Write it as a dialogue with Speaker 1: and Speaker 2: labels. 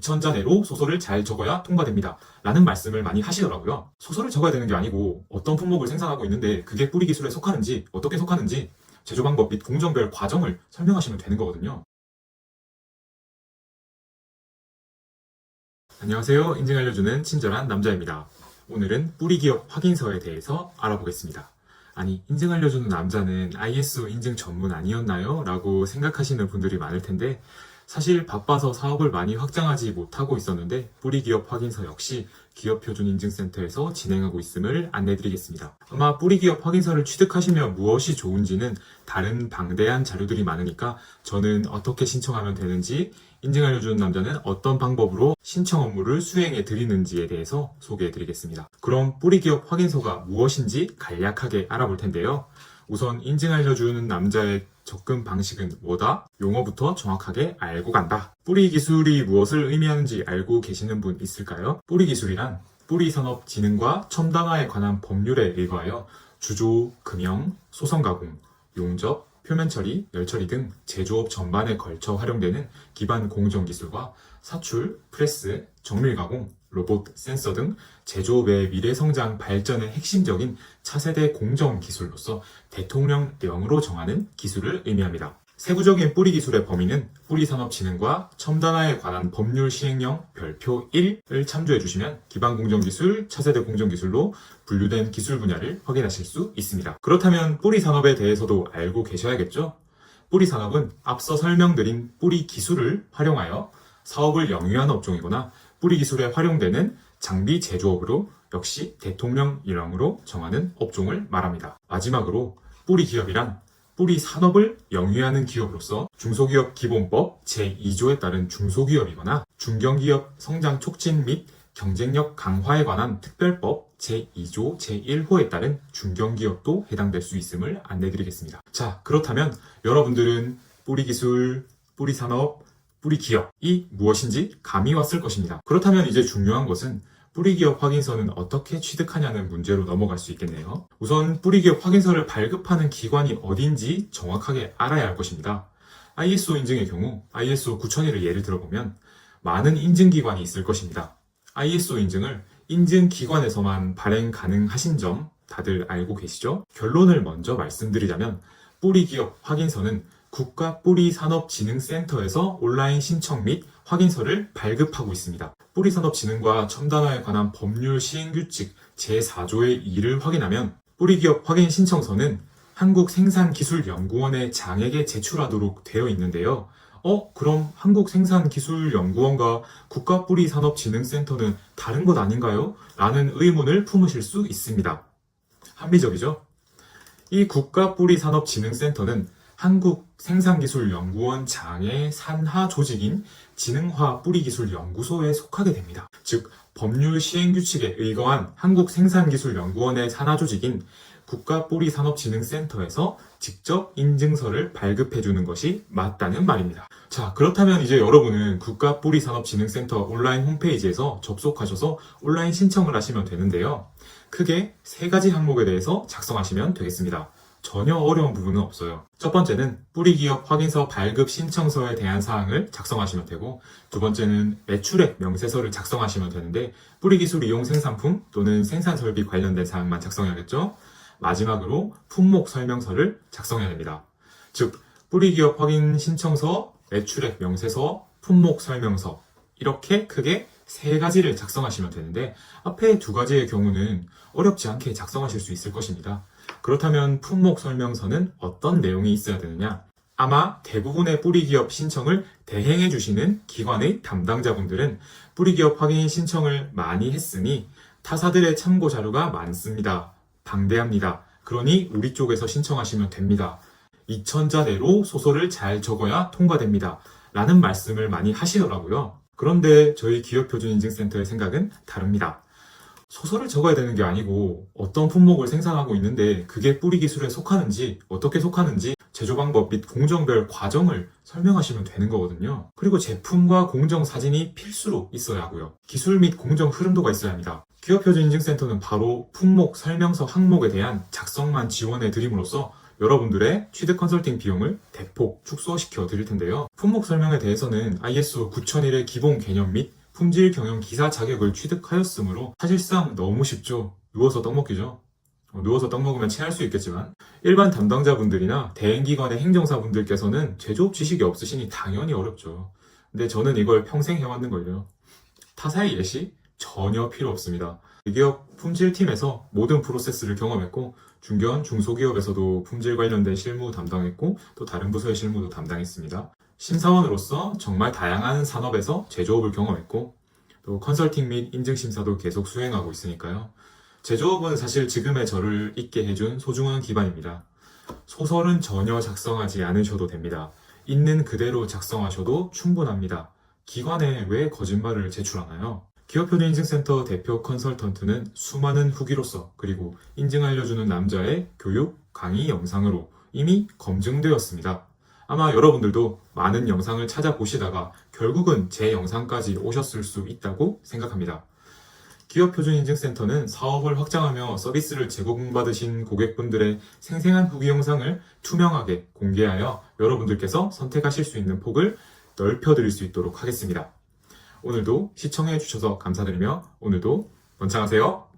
Speaker 1: 2,000자 내로 소설을 잘 적어야 통과됩니다. 라는 말씀을 많이 하시더라고요. 소설을 적어야 되는 게 아니고 어떤 품목을 생산하고 있는데 그게 뿌리 기술에 속하는지, 어떻게 속하는지 제조 방법 및 공정별 과정을 설명하시면 되는 거거든요. 안녕하세요. 인증 알려주는 친절한 남자입니다. 오늘은 뿌리 기업 확인서에 대해서 알아보겠습니다. 아니, 인증 알려주는 남자는 ISO 인증 전문 아니었나요? 라고 생각하시는 분들이 많을 텐데 사실 바빠서 사업을 많이 확장하지 못하고 있었는데 뿌리 기업 확인서 역시 기업표준인증센터에서 진행하고 있음을 안내드리겠습니다. 아마 뿌리 기업 확인서를 취득하시면 무엇이 좋은지는 다른 방대한 자료들이 많으니까 저는 어떻게 신청하면 되는지, 인증 알려주는 남자는 어떤 방법으로 신청 업무를 수행해 드리는지에 대해서 소개해 드리겠습니다. 그럼 뿌리 기업 확인서가 무엇인지 간략하게 알아볼 텐데요. 우선 인증 알려주는 남자의 접근 방식은 뭐다? 용어부터 정확하게 알고 간다. 뿌리 기술이 무엇을 의미하는지 알고 계시는 분 있을까요? 뿌리 기술이란 뿌리산업진흥과 첨단화에 관한 법률에 의거하여 주조, 금형, 소성가공, 용접, 표면처리, 열처리 등 제조업 전반에 걸쳐 활용되는 기반 공정기술과 사출, 프레스, 정밀가공, 로봇, 센서 등 제조업의 미래성장 발전의 핵심적인 차세대 공정기술로서 대통령령으로 정하는 기술을 의미합니다. 세부적인 뿌리 기술의 범위는 뿌리산업진흥과 첨단화에 관한 법률 시행령 별표 1을 참조해 주시면 기반공정기술, 차세대 공정기술로 분류된 기술 분야를 확인하실 수 있습니다. 그렇다면 뿌리산업에 대해서도 알고 계셔야겠죠? 뿌리산업은 앞서 설명드린 뿌리 기술을 활용하여 사업을 영위하는 업종이거나 뿌리 기술에 활용되는 장비 제조업으로 역시 대통령령으로 정하는 업종을 말합니다. 마지막으로 뿌리 기업이란 뿌리 산업을 영위하는 기업으로서 중소기업 기본법 제2조에 따른 중소기업이거나 중견기업 성장 촉진 및 경쟁력 강화에 관한 특별법 제2조 제1호에 따른 중견기업도 해당될 수 있음을 안내드리겠습니다. 자, 그렇다면 여러분들은 뿌리 기술, 뿌리 산업, 뿌리 기업이 무엇인지 감이 왔을 것입니다. 그렇다면 이제 중요한 것은 뿌리 기업 확인서는 어떻게 취득하냐는 문제로 넘어갈 수 있겠네요. 우선 뿌리 기업 확인서를 발급하는 기관이 어딘지 정확하게 알아야 할 것입니다. ISO 인증의 경우 ISO 9001을 예를 들어보면 많은 인증기관이 있을 것입니다. ISO 인증을 인증기관에서만 발행 가능하신 점 다들 알고 계시죠? 결론을 먼저 말씀드리자면 뿌리 기업 확인서는 국가뿌리산업진흥센터에서 온라인 신청 및 확인서를 발급하고 있습니다. 뿌리산업진흥과 첨단화에 관한 법률 시행규칙 제4조의 2를 확인하면 뿌리기업 확인 신청서는 한국생산기술연구원의 장에게 제출하도록 되어 있는데요. 그럼 한국생산기술연구원과 국가뿌리산업진흥센터는 다른 것 아닌가요? 라는 의문을 품으실 수 있습니다. 합리적이죠? 이 국가뿌리산업진흥센터는 한국생산기술연구원 장의 산하 조직인 진흥화 뿌리기술연구소에 속하게 됩니다. 즉, 법률 시행규칙에 의거한 한국생산기술연구원의 산하 조직인 국가뿌리산업진흥센터에서 직접 인증서를 발급해주는 것이 맞다는 말입니다. 자, 그렇다면 이제 여러분은 국가뿌리산업진흥센터 온라인 홈페이지에서 접속하셔서 온라인 신청을 하시면 되는데요. 크게 3가지 항목에 대해서 작성하시면 되겠습니다. 전혀 어려운 부분은 없어요. 첫 번째는 뿌리 기업 확인서 발급 신청서에 대한 사항을 작성하시면 되고, 두 번째는 매출액 명세서를 작성하시면 되는데 뿌리 기술 이용 생산품 또는 생산 설비 관련된 사항만 작성해야겠죠. 마지막으로 품목 설명서를 작성해야 됩니다. 즉, 뿌리 기업 확인 신청서, 매출액 명세서, 품목 설명서, 이렇게 크게 3가지를 작성하시면 되는데 앞에 2가지의 경우는 어렵지 않게 작성하실 수 있을 것입니다. 그렇다면 품목 설명서는 어떤 내용이 있어야 되느냐? 아마 대부분의 뿌리기업 신청을 대행해 주시는 기관의 담당자분들은 뿌리기업 확인 신청을 많이 했으니 타사들의 참고 자료가 많습니다. 방대합니다. 그러니 우리 쪽에서 신청하시면 됩니다. 2,000자 내로 소설을 잘 적어야 통과됩니다. 라는 말씀을 많이 하시더라고요. 그런데 저희 기업표준인증센터의 생각은 다릅니다. 소설을 적어야 되는 게 아니고 어떤 품목을 생산하고 있는데 그게 뿌리 기술에 속하는지, 어떻게 속하는지 제조 방법 및 공정별 과정을 설명하시면 되는 거거든요. 그리고 제품과 공정 사진이 필수로 있어야 하고요. 기술 및 공정 흐름도가 있어야 합니다. 기업표준인증센터는 바로 품목 설명서 항목에 대한 작성만 지원해 드림으로써 여러분들의 취득 컨설팅 비용을 대폭 축소시켜 드릴 텐데요. 품목 설명에 대해서는 ISO 9001의 기본 개념 및 품질 경영 기사 자격을 취득하였으므로 사실상 너무 쉽죠. 누워서 떡 먹기죠. 누워서 떡 먹으면 체할 수 있겠지만 일반 담당자분들이나 대행기관의 행정사분들께서는 제조업 지식이 없으시니 당연히 어렵죠. 근데 저는 이걸 평생 해왔는걸요. 타사의 예시 전혀 필요 없습니다. 대기업 품질팀에서 모든 프로세스를 경험했고 중견, 중소기업에서도 품질 관련된 실무 담당했고 또 다른 부서의 실무도 담당했습니다. 심사원으로서 정말 다양한 산업에서 제조업을 경험했고 또 컨설팅 및 인증심사도 계속 수행하고 있으니까요. 제조업은 사실 지금의 저를 있게 해준 소중한 기반입니다. 소설은 전혀 작성하지 않으셔도 됩니다. 있는 그대로 작성하셔도 충분합니다. 기관에 왜 거짓말을 제출하나요? 기업표준인증센터 대표 컨설턴트는 수많은 후기로서 그리고 인증 알려주는 남자의 교육, 강의 영상으로 이미 검증되었습니다. 아마 여러분들도 많은 영상을 찾아보시다가 결국은 제 영상까지 오셨을 수 있다고 생각합니다. 기업표준인증센터는 사업을 확장하며 서비스를 제공받으신 고객분들의 생생한 후기 영상을 투명하게 공개하여 여러분들께서 선택하실 수 있는 폭을 넓혀드릴 수 있도록 하겠습니다. 오늘도 시청해주셔서 감사드리며 오늘도 번창하세요.